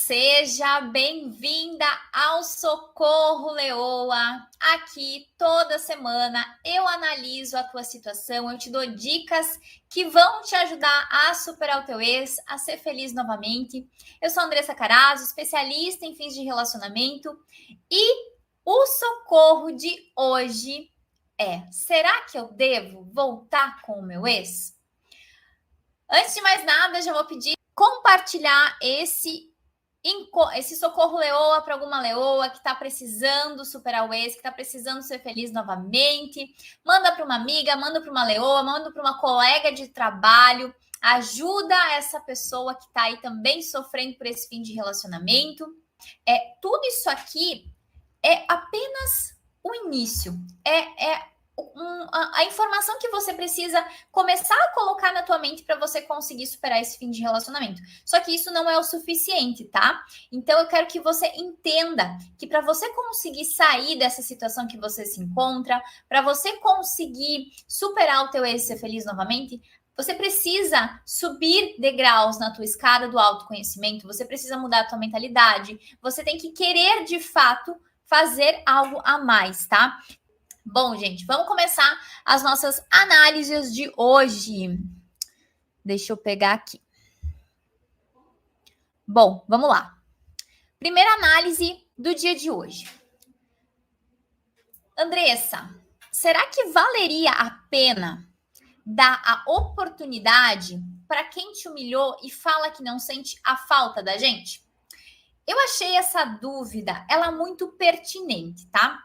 Seja bem-vinda ao Socorro Leoa. Aqui toda semana eu analiso a tua situação, eu te dou dicas que vão te ajudar a superar o teu ex, a ser feliz novamente. Eu sou Andressa Carazo, especialista em fins de relacionamento, e o socorro de hoje é: será que eu devo voltar com o meu ex? Antes de mais nada, já vou pedir compartilhar esse socorro leoa para alguma leoa que está precisando superar o ex, que está precisando ser feliz novamente. Manda para uma amiga, manda para uma leoa, manda para uma colega de trabalho. Ajuda essa pessoa que está aí também sofrendo por esse fim de relacionamento. Tudo isso aqui é apenas o início. A informação que você precisa começar a colocar na tua mente para você conseguir superar esse fim de relacionamento. Só que isso não é o suficiente, tá? Então eu quero que você entenda que para você conseguir sair dessa situação que você se encontra, para você conseguir superar o teu ex e ser feliz novamente, você precisa subir degraus na tua escada do autoconhecimento, você precisa mudar a tua mentalidade, você tem que querer de fato fazer algo a mais, tá? Bom, gente, vamos começar as nossas análises de hoje. Deixa eu pegar aqui. Bom, vamos lá. Primeira análise do dia de hoje. Andressa, será que valeria a pena dar a oportunidade para quem te humilhou e fala que não sente a falta da gente? Eu achei essa dúvida, ela muito pertinente, tá?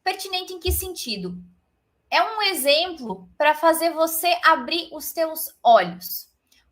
Pertinente em que sentido? É um exemplo para fazer você abrir os teus olhos.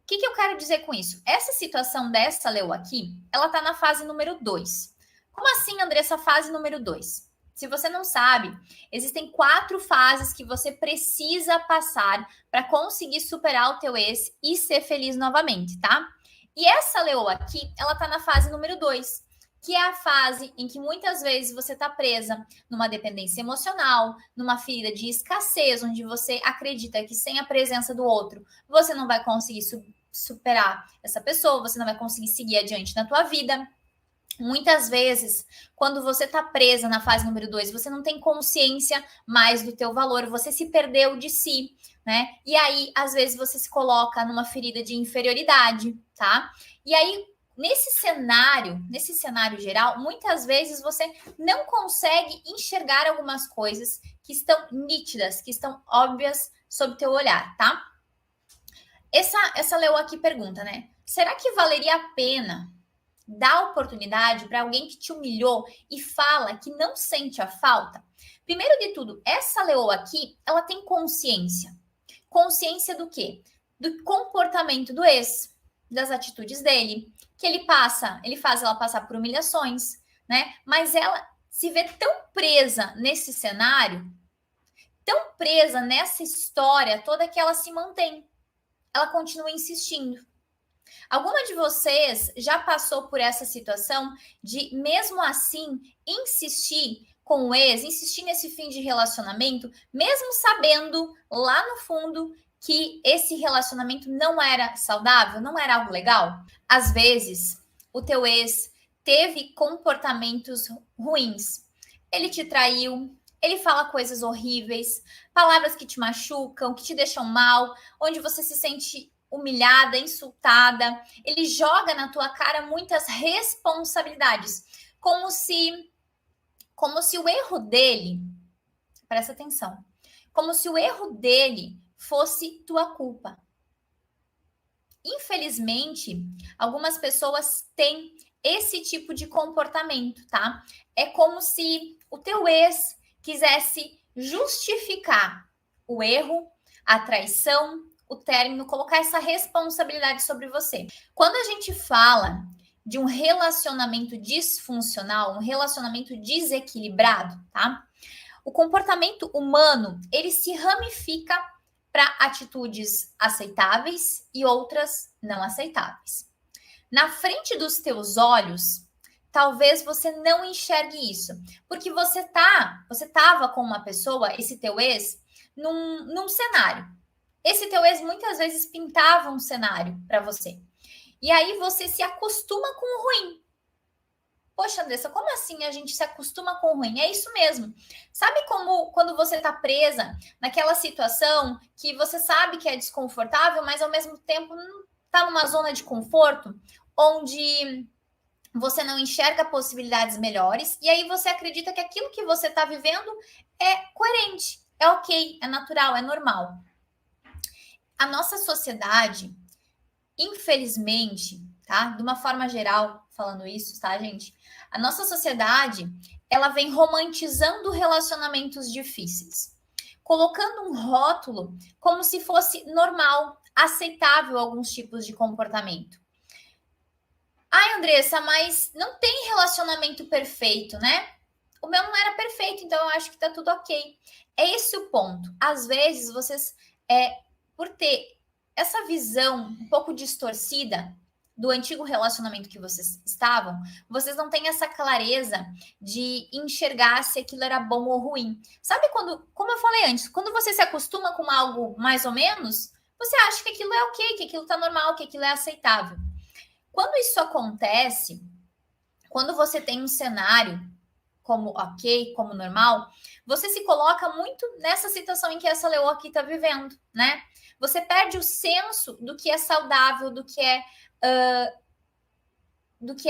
O que eu quero dizer com isso? Essa situação dessa leoa aqui, ela está na fase número 2. Como assim, Andressa, fase número 2? Se você não sabe, existem 4 fases que você precisa passar para conseguir superar o teu ex e ser feliz novamente, tá? E essa leoa aqui, ela está na fase número 2, que é a fase em que muitas vezes você está presa numa dependência emocional, numa ferida de escassez, onde você acredita que sem a presença do outro, você não vai conseguir superar essa pessoa, você não vai conseguir seguir adiante na tua vida. Muitas vezes, quando você está presa na fase número 2, você não tem consciência mais do teu valor, você se perdeu de si, né? E aí, às vezes, você se coloca numa ferida de inferioridade, tá? E aí, nesse cenário geral, muitas vezes você não consegue enxergar algumas coisas que estão nítidas, que estão óbvias sob teu olhar, tá? Essa leoa aqui pergunta, né? Será que valeria a pena dar oportunidade para alguém que te humilhou e fala que não sente a falta? Primeiro de tudo, essa leoa aqui, ela tem consciência. Consciência do quê? Do comportamento do ex, das atitudes dele, que ele faz ela passar por humilhações, né? Mas ela se vê tão presa nesse cenário, tão presa nessa história toda, que ela se mantém. Ela continua insistindo. Alguma de vocês já passou por essa situação de, mesmo assim, insistir com o ex, insistir nesse fim de relacionamento, mesmo sabendo lá no fundo que esse relacionamento não era saudável, não era algo legal? Às vezes, o teu ex teve comportamentos ruins. Ele te traiu, ele fala coisas horríveis, palavras que te machucam, que te deixam mal, onde você se sente humilhada, insultada. Ele joga na tua cara muitas responsabilidades, como se o erro dele, presta atenção, como se o erro dele fosse tua culpa. Infelizmente, algumas pessoas têm esse tipo de comportamento, tá? É como se o teu ex quisesse justificar o erro, a traição, o término, colocar essa responsabilidade sobre você. Quando a gente fala de um relacionamento disfuncional, um relacionamento desequilibrado, tá? O comportamento humano, ele se ramifica para atitudes aceitáveis e outras não aceitáveis. Na frente dos teus olhos, talvez você não enxergue isso, porque você estava com uma pessoa, esse teu ex, num cenário. Esse teu ex muitas vezes pintava um cenário para você. E aí você se acostuma com o ruim. Poxa, Andressa, como assim a gente se acostuma com o ruim? É isso mesmo. Sabe como quando você está presa naquela situação que você sabe que é desconfortável, mas ao mesmo tempo está numa zona de conforto, onde você não enxerga possibilidades melhores, e aí você acredita que aquilo que você está vivendo é coerente, é ok, é natural, é normal. A nossa sociedade, infelizmente, tá? De uma forma geral, falando isso, tá, gente? A nossa sociedade, ela vem romantizando relacionamentos difíceis, colocando um rótulo como se fosse normal, aceitável alguns tipos de comportamento. Ai, Andressa, mas não tem relacionamento perfeito, né? O meu não era perfeito, então eu acho que tá tudo ok. É esse o ponto. Às vezes, vocês, por ter essa visão um pouco distorcida do antigo relacionamento que vocês estavam, vocês não têm essa clareza de enxergar se aquilo era bom ou ruim. Sabe quando, como eu falei antes, quando você se acostuma com algo mais ou menos, você acha que aquilo é ok, que aquilo tá normal, que aquilo é aceitável. Quando isso acontece, quando você tem um cenário como ok, como normal, você se coloca muito nessa situação em que essa leoa aqui está vivendo, né? Você perde o senso do que é saudável, do que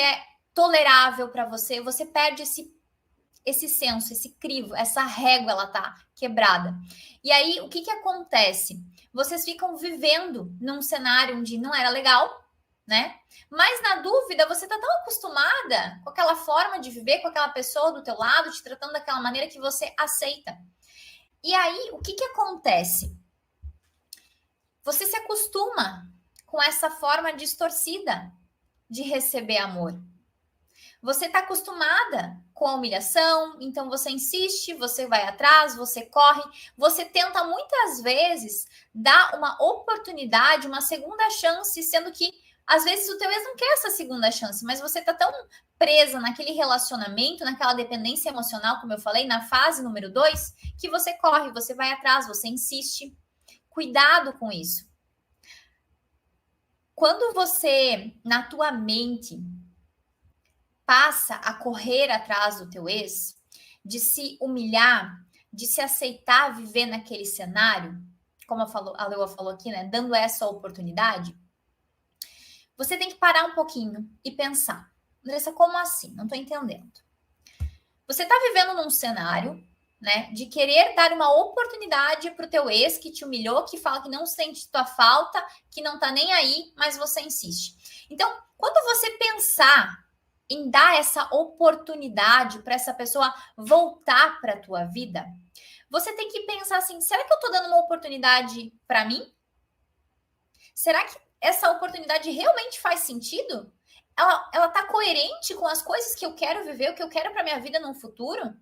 é tolerável para você. Você perde esse senso, esse crivo, essa régua, ela tá quebrada. E aí, o que que acontece? Vocês ficam vivendo num cenário onde não era legal, né? Mas na dúvida, você tá tão acostumada com aquela forma de viver, com aquela pessoa do teu lado, te tratando daquela maneira que você aceita. E aí, o que que acontece? Você se acostuma com essa forma distorcida de receber amor. Você está acostumada com a humilhação, então você insiste, você vai atrás, você corre, você tenta muitas vezes dar uma oportunidade, uma segunda chance, sendo que às vezes o teu ex não quer essa segunda chance, mas você está tão presa naquele relacionamento, naquela dependência emocional, como eu falei, na fase número 2, que você corre, você vai atrás, você insiste. Cuidado com isso. Quando você, na tua mente, passa a correr atrás do teu ex, de se humilhar, de se aceitar viver naquele cenário, como a Leoa falou aqui, né? Dando essa oportunidade, você tem que parar um pouquinho e pensar. Andressa, como assim? Não estou entendendo. Você está vivendo num cenário, né, de querer dar uma oportunidade para o teu ex que te humilhou, que fala que não sente tua falta, que não tá nem aí, mas você insiste. Então, quando você pensar em dar essa oportunidade para essa pessoa voltar para a tua vida, você tem que pensar assim: será que eu estou dando uma oportunidade para mim? Será que essa oportunidade realmente faz sentido? Ela está coerente com as coisas que eu quero viver, o que eu quero para minha vida no futuro?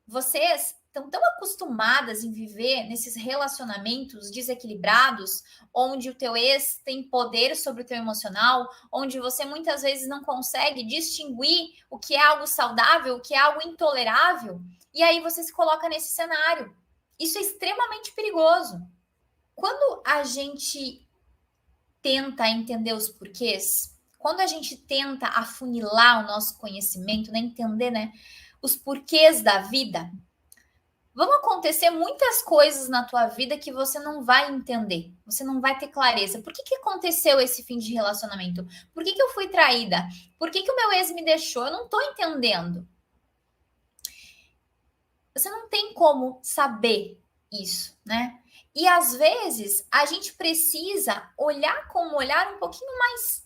Vocês estão tão acostumadas em viver nesses relacionamentos desequilibrados, onde o teu ex tem poder sobre o teu emocional, onde você muitas vezes não consegue distinguir o que é algo saudável, o que é algo intolerável, e aí você se coloca nesse cenário. Isso é extremamente perigoso. Quando a gente tenta entender os porquês, quando a gente tenta afunilar o nosso conhecimento, né, entender, né, os porquês da vida, vão acontecer muitas coisas na tua vida que você não vai entender, você não vai ter clareza. Por que que aconteceu esse fim de relacionamento? Por que que eu fui traída? Por que que o meu ex me deixou? Eu não tô entendendo. Você não tem como saber isso, né? E às vezes a gente precisa olhar com um olhar um pouquinho mais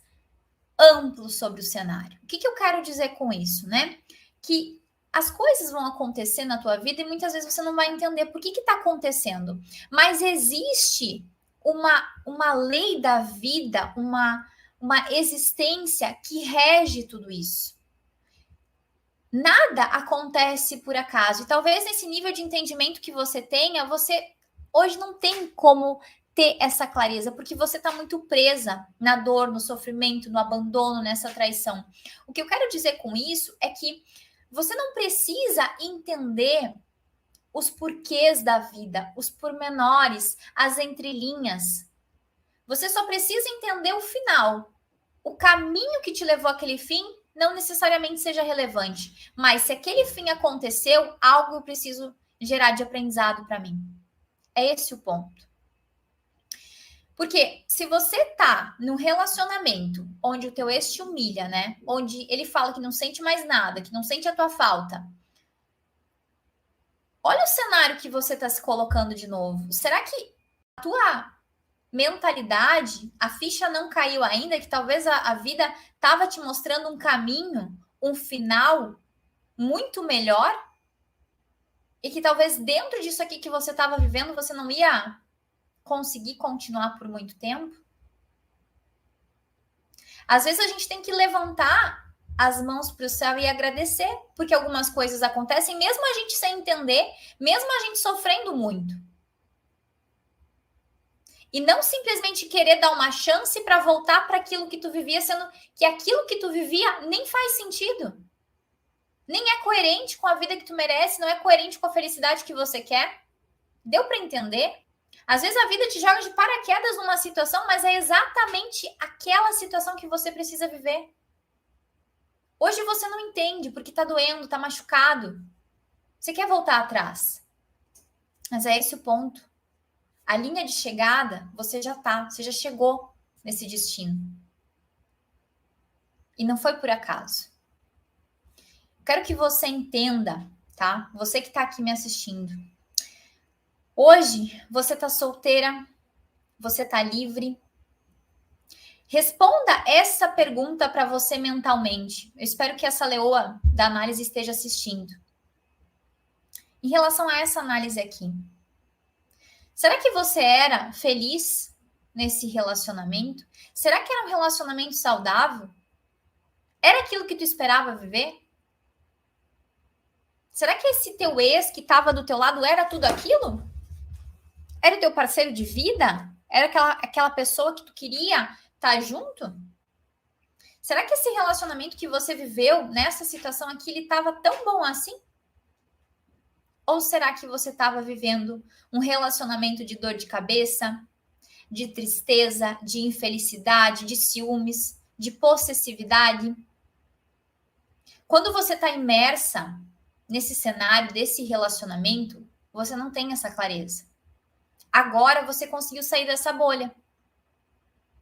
amplo sobre o cenário. O que que eu quero dizer com isso, né? Que as coisas vão acontecer na tua vida e muitas vezes você não vai entender por que está acontecendo. Mas existe uma lei da vida, uma existência que rege tudo isso. Nada acontece por acaso. E talvez nesse nível de entendimento que você tenha, você hoje não tem como ter essa clareza, porque você está muito presa na dor, no sofrimento, no abandono, nessa traição. O que eu quero dizer com isso é que você não precisa entender os porquês da vida, os pormenores, as entrelinhas. Você só precisa entender o final. o caminho que te levou àquele fim não necessariamente seja relevante. Mas se aquele fim aconteceu, algo eu preciso gerar de aprendizado para mim. É esse o ponto. Porque se você tá num relacionamento onde o teu ex te humilha, né? Onde ele fala que não sente mais nada, que não sente a tua falta. Olha o cenário que você tá se colocando de novo. Será que a tua mentalidade, a ficha não caiu ainda, que talvez a vida tava te mostrando um caminho, um final muito melhor? E que talvez dentro disso aqui que você estava vivendo, você não ia conseguir continuar por muito tempo? Às vezes a gente tem que levantar as mãos para o céu e agradecer, porque algumas coisas acontecem, mesmo a gente sem entender, mesmo a gente sofrendo muito. E não simplesmente querer dar uma chance para voltar para aquilo que tu vivia, sendo que aquilo que tu vivia nem faz sentido. Nem é coerente com a vida que tu merece, não é coerente com a felicidade que você quer. Deu para entender? Às vezes a vida te joga de paraquedas numa situação, mas é exatamente aquela situação que você precisa viver. Hoje você não entende porque tá doendo, tá machucado. Você quer voltar atrás. Mas é esse o ponto. A linha de chegada, você já chegou nesse destino. E não foi por acaso. Quero que você entenda, tá? Você que tá aqui me assistindo. Hoje, você tá solteira, você tá livre. Responda essa pergunta para você mentalmente. Eu espero que essa leoa da análise esteja assistindo. Em relação a essa análise aqui. Será que você era feliz nesse relacionamento? Será que era um relacionamento saudável? Era aquilo que tu esperava viver? Será que esse teu ex que estava do teu lado era tudo aquilo? Era o teu parceiro de vida? Era aquela pessoa que tu queria estar junto? Será que esse relacionamento que você viveu nessa situação aqui, ele estava tão bom assim? Ou será que você estava vivendo um relacionamento de dor de cabeça, de tristeza, de infelicidade, de ciúmes, de possessividade? Quando você está imersa nesse cenário desse relacionamento, você não tem essa clareza. Agora você conseguiu sair dessa bolha.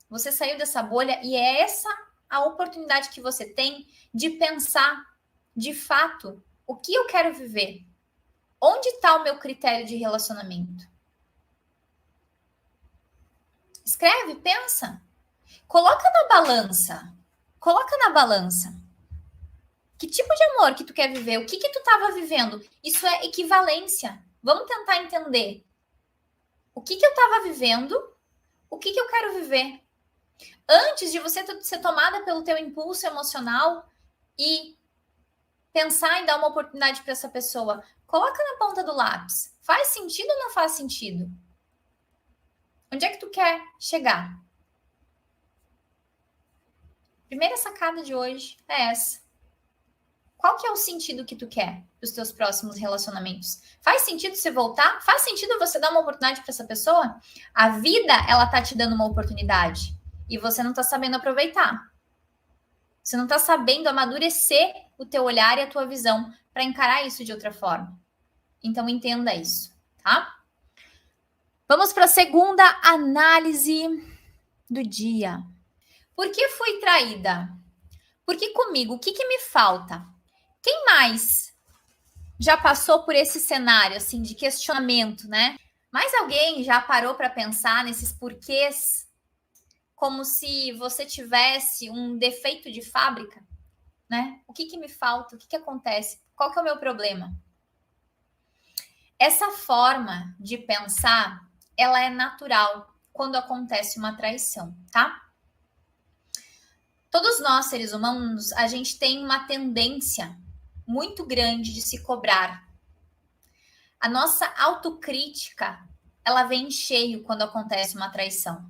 Você saiu dessa bolha e é essa a oportunidade que você tem de pensar, de fato, o que eu quero viver? Onde está o meu critério de relacionamento? Escreve, pensa. Coloca na balança. Coloca na balança. Que tipo de amor que tu quer viver? O que tu estava vivendo? Isso é equivalência. Vamos tentar entender. O que eu estava vivendo? O que eu quero viver? Antes de você ser tomada pelo teu impulso emocional e pensar em dar uma oportunidade para essa pessoa, coloca na ponta do lápis. Faz sentido ou não faz sentido? Onde é que tu quer chegar? Primeira sacada de hoje é essa. Qual que é o sentido que tu quer dos teus próximos relacionamentos? Faz sentido você voltar? Faz sentido você dar uma oportunidade para essa pessoa? A vida, ela tá te dando uma oportunidade e você não tá sabendo aproveitar. Você não tá sabendo amadurecer o teu olhar e a tua visão para encarar isso de outra forma. Então entenda isso, tá? Vamos para a segunda análise do dia. Por que fui traída? Porque comigo, o que me falta? Quem mais já passou por esse cenário assim de questionamento, né? Mais alguém já parou para pensar nesses porquês como se você tivesse um defeito de fábrica, né? O que me falta? O que acontece? Qual que é o meu problema? Essa forma de pensar, ela é natural quando acontece uma traição, tá? Todos nós, seres humanos, a gente tem uma tendência muito grande de se cobrar. A nossa autocrítica, ela vem em cheio quando acontece uma traição.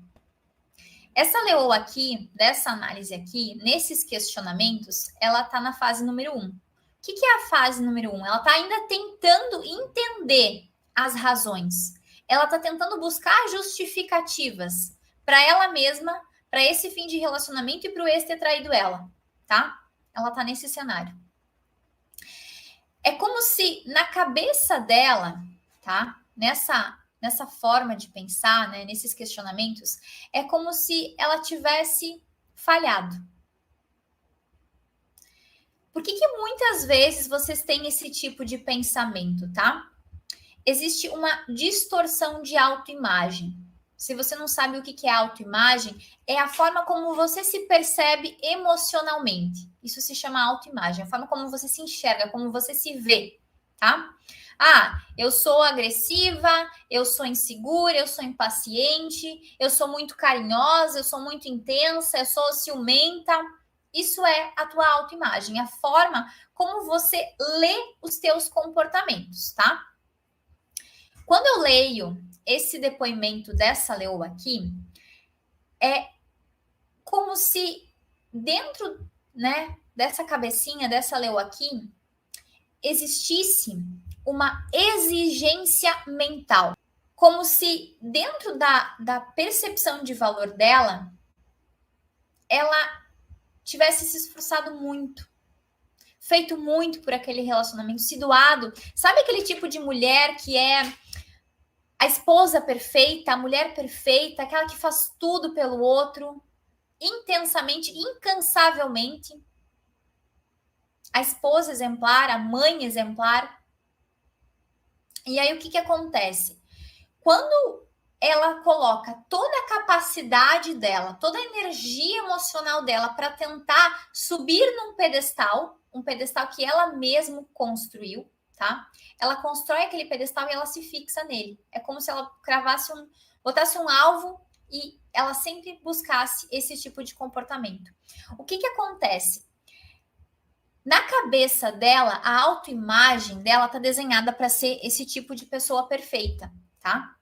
Essa leoa aqui, dessa análise aqui, nesses questionamentos, ela tá na fase número 1. O que é a fase número 1? Ela tá ainda tentando entender as razões. Ela tá tentando buscar justificativas para ela mesma, para esse fim de relacionamento e para o ex ter traído ela, tá? Ela tá nesse cenário. É como se na cabeça dela, tá? Nessa forma de pensar, né, nesses questionamentos, é como se ela tivesse falhado. Por que muitas vezes vocês têm esse tipo de pensamento, tá? Existe uma distorção de autoimagem. Se você não sabe o que é autoimagem, é a forma como você se percebe emocionalmente. Isso se chama autoimagem, a forma como você se enxerga, como você se vê, tá? Ah, eu sou agressiva, eu sou insegura, eu sou impaciente, eu sou muito carinhosa, eu sou muito intensa, eu sou ciumenta. Isso é a tua autoimagem, a forma como você lê os teus comportamentos, tá? Quando eu leio esse depoimento dessa leoa aqui, é como se dentro, né, dessa cabecinha dessa leoa aqui existisse uma exigência mental, como se dentro da percepção de valor dela, ela tivesse se esforçado muito, feito muito por aquele relacionamento, se doado. Sabe aquele tipo de mulher que é a esposa perfeita, a mulher perfeita, aquela que faz tudo pelo outro, intensamente, incansavelmente. A esposa exemplar, a mãe exemplar. E aí o que acontece? Quando ela coloca toda a capacidade dela, toda a energia emocional dela para tentar subir num pedestal, um pedestal que ela mesma construiu, tá? Ela constrói aquele pedestal e ela se fixa nele. É como se ela botasse um alvo e ela sempre buscasse esse tipo de comportamento. O que acontece? Na cabeça dela, a autoimagem dela tá desenhada para ser esse tipo de pessoa perfeita, tá?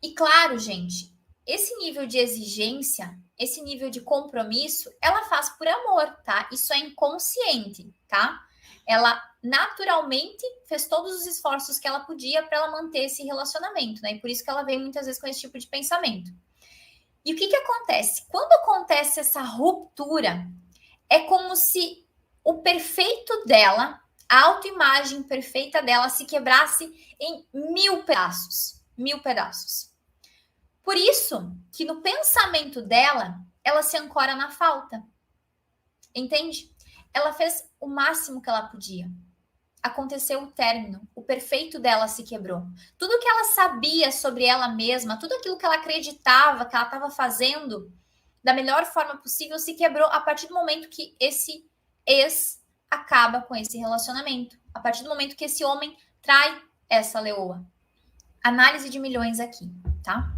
E claro, gente, esse nível de exigência, esse nível de compromisso, ela faz por amor, tá? Isso é inconsciente, tá? Ela naturalmente fez todos os esforços que ela podia para ela manter esse relacionamento, né? E por isso que ela vem muitas vezes com esse tipo de pensamento. E o que acontece? Quando acontece essa ruptura, é como se o perfeito dela, a autoimagem perfeita dela se quebrasse em 1000 pedaços. 1000 pedaços. Por isso que no pensamento dela, ela se ancora na falta. Entende? Ela fez o máximo que ela podia. Aconteceu o término, o perfeito dela se quebrou. Tudo que ela sabia sobre ela mesma, tudo aquilo que ela acreditava que ela estava fazendo da melhor forma possível se quebrou a partir do momento que esse ex acaba com esse relacionamento. A partir do momento que esse homem trai essa leoa. Análise de milhões aqui, tá?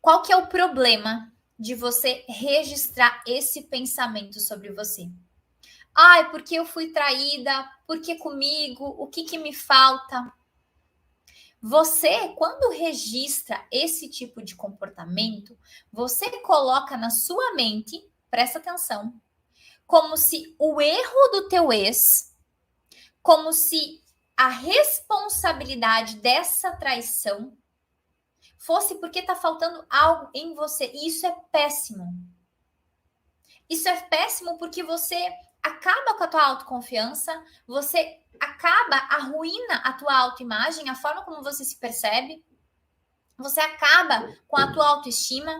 Qual que é o problema de você registrar esse pensamento sobre você? Ai, porque eu fui traída? Porque comigo? O que me falta? Você, quando registra esse tipo de comportamento, você coloca na sua mente, presta atenção, como se o erro do teu ex, como se a responsabilidade dessa traição fosse porque está faltando algo em você. E isso é péssimo. Isso é péssimo porque você acaba com a tua autoconfiança, você arruína a tua autoimagem, a forma como você se percebe, você acaba com a tua autoestima.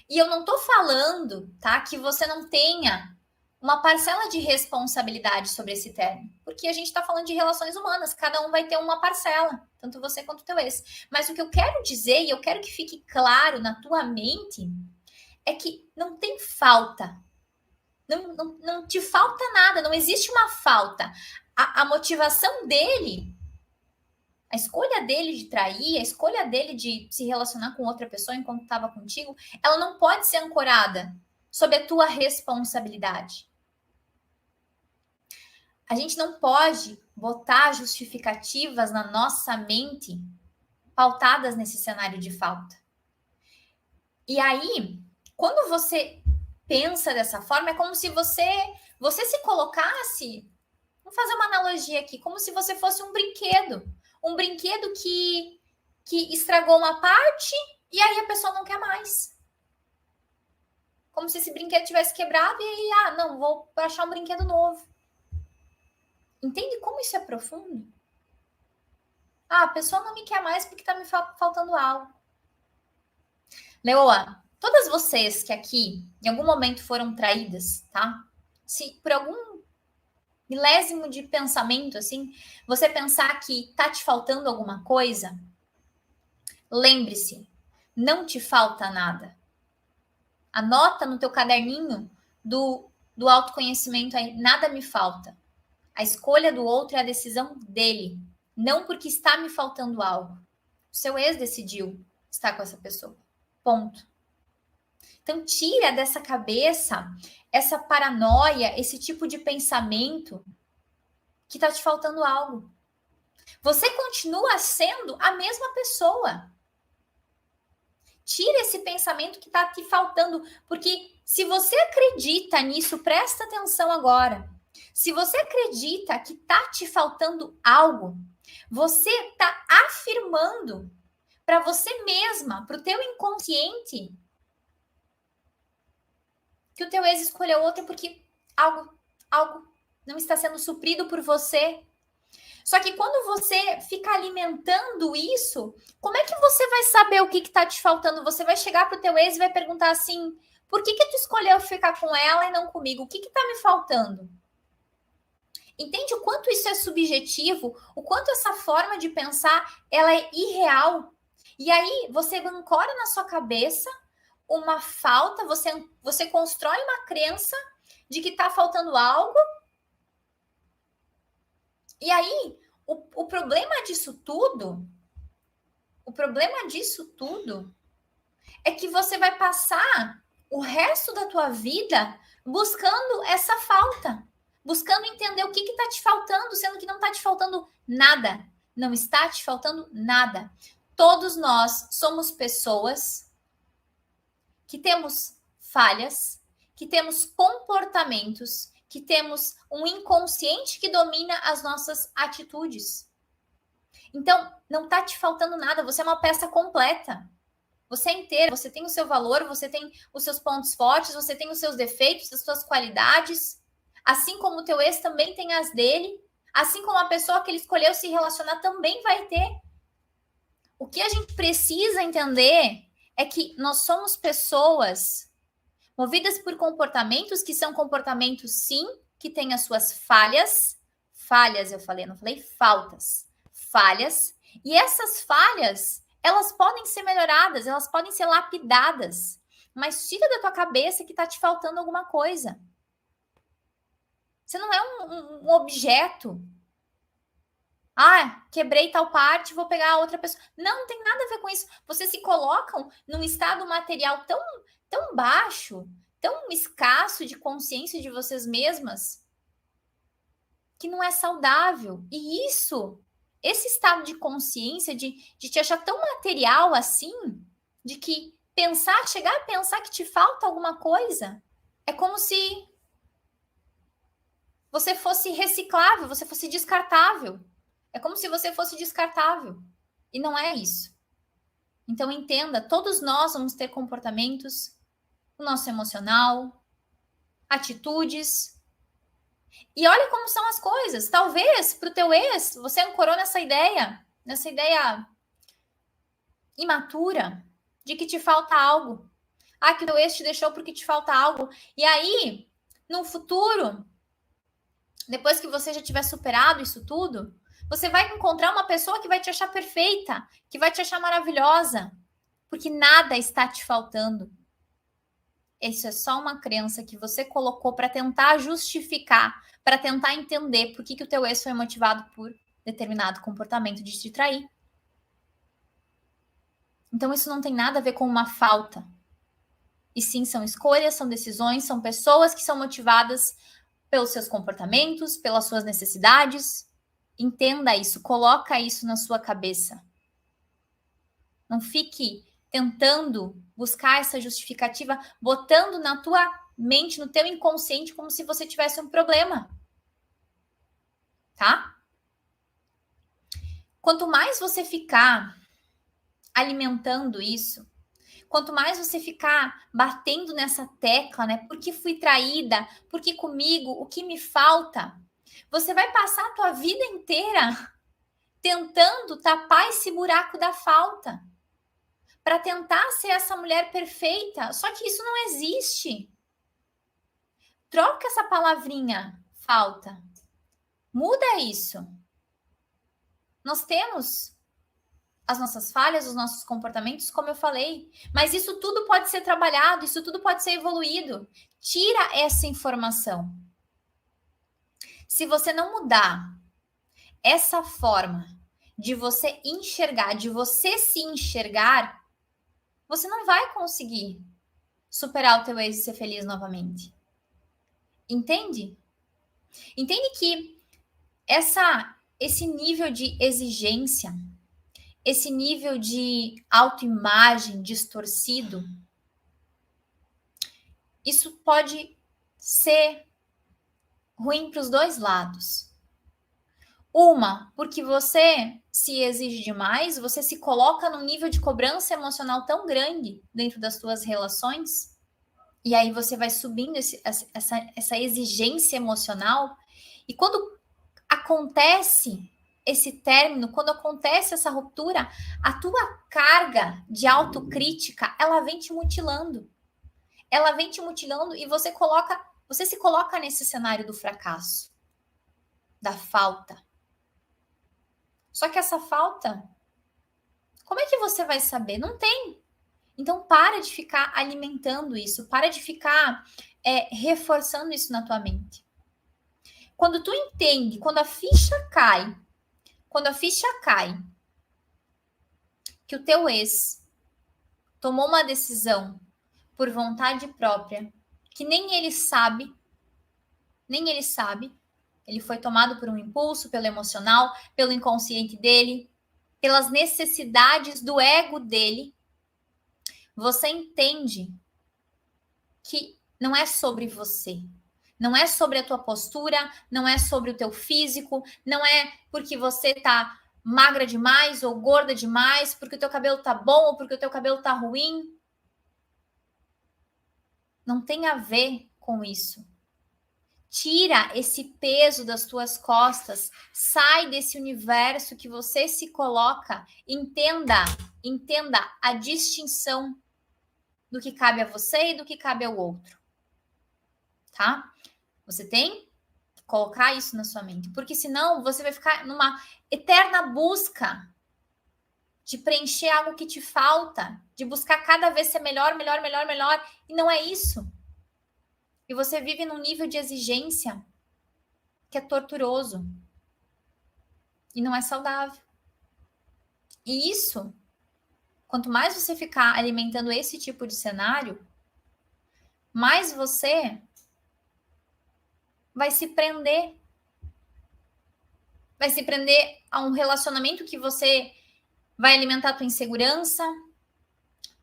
E eu não tô falando, tá, que você não tenha uma parcela de responsabilidade sobre esse término, porque a gente tá falando de relações humanas, cada um vai ter uma parcela, tanto você quanto o teu ex. Mas o que eu quero dizer, e eu quero que fique claro na tua mente, é que não tem falta. Não te falta nada, não existe uma falta. A motivação dele, a escolha dele de trair, a escolha dele de se relacionar com outra pessoa enquanto estava contigo, ela não pode ser ancorada sob a tua responsabilidade. A gente não pode botar justificativas na nossa mente pautadas nesse cenário de falta. E aí, quando você pensa dessa forma, é como se você se colocasse, vamos fazer uma analogia aqui, como se você fosse um brinquedo que estragou uma parte E aí a pessoa não quer mais. Como se esse brinquedo tivesse quebrado e aí, não, vou achar um brinquedo novo. Entende como isso é profundo? A pessoa não me quer mais porque tá me faltando algo. Leoa, todas vocês que aqui em algum momento foram traídas, tá? Se por algum milésimo de pensamento, assim, você pensar que tá te faltando alguma coisa, lembre-se, não te falta nada. Anota no teu caderninho do autoconhecimento aí, nada me falta. A escolha do outro é a decisão dele, não porque está me faltando algo. O seu ex decidiu estar com essa pessoa. Ponto. Então, tira dessa cabeça essa paranoia, esse tipo de pensamento que está te faltando algo. Você continua sendo a mesma pessoa. Tira esse pensamento que está te faltando, porque se você acredita nisso, presta atenção agora. Se você acredita que está te faltando algo, você está afirmando para você mesma, para o teu inconsciente, que o teu ex escolheu outro porque algo não está sendo suprido por você. Só que quando você fica alimentando isso, como é que você vai saber o que está te faltando? Você vai chegar pro teu ex e vai perguntar assim, por que tu escolheu ficar com ela e não comigo? O que está me faltando? Entende o quanto isso é subjetivo? O quanto essa forma de pensar, ela é irreal? E aí, você ancora na sua cabeça uma falta, você constrói uma crença de que está faltando algo. E aí, o problema disso tudo, é que você vai passar o resto da tua vida buscando essa falta, buscando entender o que está te faltando, sendo que não está te faltando nada. Não está te faltando nada. Todos nós somos pessoas que temos falhas, que temos comportamentos, que temos um inconsciente que domina as nossas atitudes. Então, não tá te faltando nada, você é uma peça completa. Você é inteira, você tem o seu valor, você tem os seus pontos fortes, você tem os seus defeitos, as suas qualidades, assim como o teu ex também tem as dele, assim como a pessoa que ele escolheu se relacionar também vai ter. O que a gente precisa entender é que nós somos pessoas movidas por comportamentos que são comportamentos, sim, que têm as suas falhas. Falhas, eu falei, não falei faltas. Falhas. E essas falhas, elas podem ser melhoradas, elas podem ser lapidadas. Mas tira da tua cabeça que tá te faltando alguma coisa. Você não é um objeto. Quebrei tal parte, vou pegar a outra pessoa. Não tem nada a ver com isso. Vocês se colocam num estado material tão baixo, tão escasso de consciência de vocês mesmas, que não é saudável. E esse estado de consciência, de te achar tão material assim, de que chegar a pensar que te falta alguma coisa, é como se você fosse reciclável, você fosse descartável. É como se você fosse descartável. E não é isso. Então, entenda, todos nós vamos ter comportamentos, o nosso emocional, atitudes. E olha como são as coisas. Talvez, para o teu ex, você ancorou nessa ideia imatura, de que te falta algo. Que o teu ex te deixou porque te falta algo. E aí, no futuro, depois que você já tiver superado isso tudo, você vai encontrar uma pessoa que vai te achar perfeita, que vai te achar maravilhosa, porque nada está te faltando. Isso é só uma crença que você colocou para tentar justificar, para tentar entender por que o teu ex foi motivado por determinado comportamento de te trair. Então, isso não tem nada a ver com uma falta. E sim, são escolhas, são decisões, são pessoas que são motivadas pelos seus comportamentos, pelas suas necessidades. Entenda isso, coloca isso na sua cabeça. Não fique tentando buscar essa justificativa, botando na tua mente, no teu inconsciente, como se você tivesse um problema. Tá? Quanto mais você ficar alimentando isso, Quanto mais você ficar batendo nessa tecla, né? Por que fui traída? Por que comigo? O que me falta? Você vai passar a tua vida inteira tentando tapar esse buraco da falta. Para tentar ser essa mulher perfeita. Só que isso não existe. Troca essa palavrinha, falta. Muda isso. Nós temos as nossas falhas, os nossos comportamentos, como eu falei. Mas isso tudo pode ser trabalhado, isso tudo pode ser evoluído. Tira essa informação. Se você não mudar essa forma de você enxergar, de você se enxergar, você não vai conseguir superar o teu ex e ser feliz novamente. Entende? Entende que esse nível de exigência, esse nível de autoimagem distorcido, isso pode ser ruim para os dois lados. Uma, porque você se exige demais, você se coloca num nível de cobrança emocional tão grande dentro das suas relações, e aí você vai subindo essa exigência emocional, e quando acontece esse término, quando acontece essa ruptura, a tua carga de autocrítica, ela vem te mutilando. Ela vem te mutilando e você se coloca nesse cenário do fracasso, da falta. Só que essa falta, como é que você vai saber? Não tem. Então, para de ficar alimentando isso, para de ficar reforçando isso na tua mente. Quando tu entende, quando a ficha cai que o teu ex tomou uma decisão por vontade própria, que nem ele sabe, ele foi tomado por um impulso, pelo emocional, pelo inconsciente dele, pelas necessidades do ego dele, você entende que não é sobre você. Não é sobre a tua postura, não é sobre o teu físico, não é porque você tá magra demais ou gorda demais, porque o teu cabelo tá bom ou porque o teu cabelo tá ruim. Não tem a ver com isso. Tira esse peso das tuas costas, sai desse universo que você se coloca, entenda a distinção do que cabe a você e do que cabe ao outro. Tá? Você tem que colocar isso na sua mente, porque senão você vai ficar numa eterna busca de preencher algo que te falta, de buscar cada vez ser melhor, e não é isso. E você vive num nível de exigência que é torturoso e não é saudável. E isso, quanto mais você ficar alimentando esse tipo de cenário, mais você vai se prender. Vai se prender a um relacionamento que você vai alimentar a tua insegurança,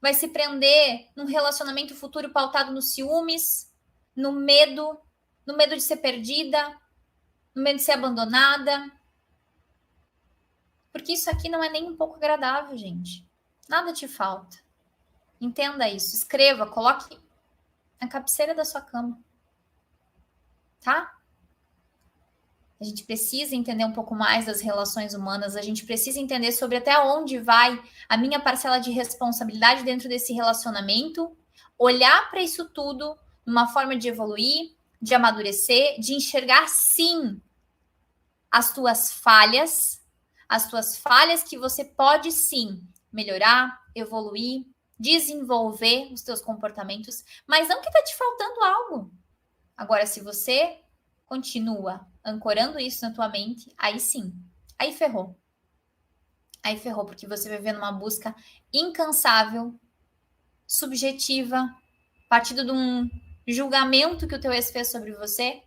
vai se prender num relacionamento futuro pautado nos ciúmes, no medo de ser perdida, no medo de ser abandonada. Porque isso aqui não é nem um pouco agradável, gente. Nada te falta. Entenda isso. Escreva, coloque na cabeceira da sua cama. Tá? A gente precisa entender um pouco mais das relações humanas, a gente precisa entender sobre até onde vai a minha parcela de responsabilidade dentro desse relacionamento, olhar para isso tudo numa forma de evoluir, de amadurecer, de enxergar sim as tuas falhas que você pode sim melhorar, evoluir, desenvolver os teus comportamentos, mas não que está te faltando algo. Agora, se você continua ancorando isso na tua mente, aí sim, aí ferrou. Aí ferrou, porque você vai vivendo uma busca incansável, subjetiva, partindo de um julgamento que o teu ex fez sobre você,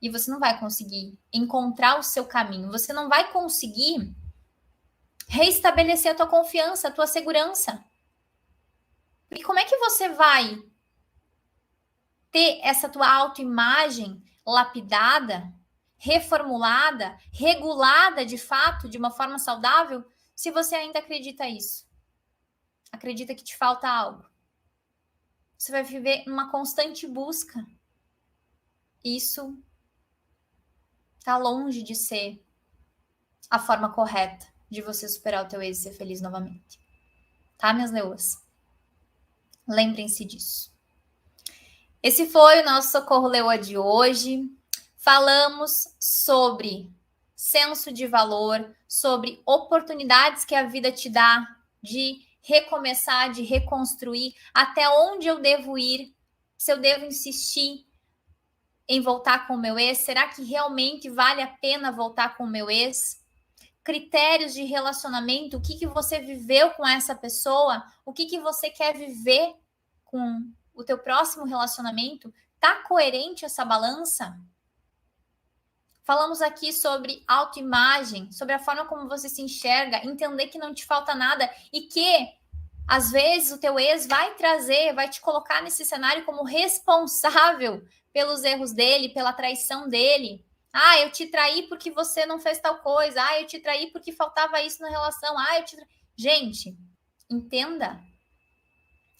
e você não vai conseguir encontrar o seu caminho, você não vai conseguir reestabelecer a tua confiança, a tua segurança. Porque como é que você vai ter essa tua autoimagem lapidada, reformulada, regulada de fato, de uma forma saudável, se você ainda acredita isso? acredita que te falta algo. Você vai viver numa constante busca. Isso tá longe de ser a forma correta de você superar o teu ex e ser feliz novamente. Tá, minhas leoas? Lembrem-se disso. Esse foi o nosso Socorro Leoa de hoje. Falamos sobre senso de valor, sobre oportunidades que a vida te dá de recomeçar, de reconstruir, até onde eu devo ir, se eu devo insistir em voltar com o meu ex, será que realmente vale a pena voltar com o meu ex? Critérios de relacionamento, o que você viveu com essa pessoa, o que você quer viver com o teu próximo relacionamento, tá coerente essa balança? Falamos aqui sobre autoimagem, sobre a forma como você se enxerga, entender que não te falta nada e que, às vezes, o teu ex vai te colocar nesse cenário como responsável pelos erros dele, pela traição dele. Ah, eu te traí porque você não fez tal coisa. Ah, eu te traí porque faltava isso na relação. Gente, entenda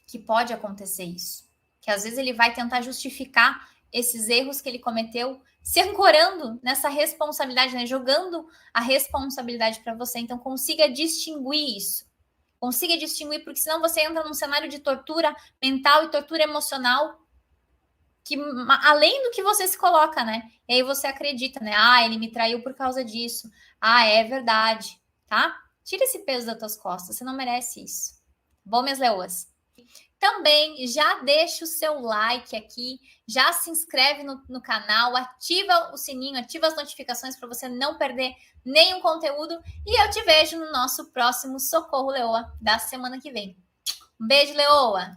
que pode acontecer isso. Que às vezes ele vai tentar justificar esses erros que ele cometeu, se ancorando nessa responsabilidade, né? Jogando a responsabilidade para você. Então, consiga distinguir isso. Consiga distinguir, porque senão você entra num cenário de tortura mental e tortura emocional, que além do que você se coloca, né? E aí você acredita, né? Ah, ele me traiu por causa disso. Ah, é verdade, tá? Tira esse peso das tuas costas, você não merece isso. Bom, minhas leoas? Também já deixa o seu like aqui, já se inscreve no canal, ativa o sininho, ativa as notificações para você não perder nenhum conteúdo. E eu te vejo no nosso próximo Socorro Leoa da semana que vem. Um beijo, Leoa!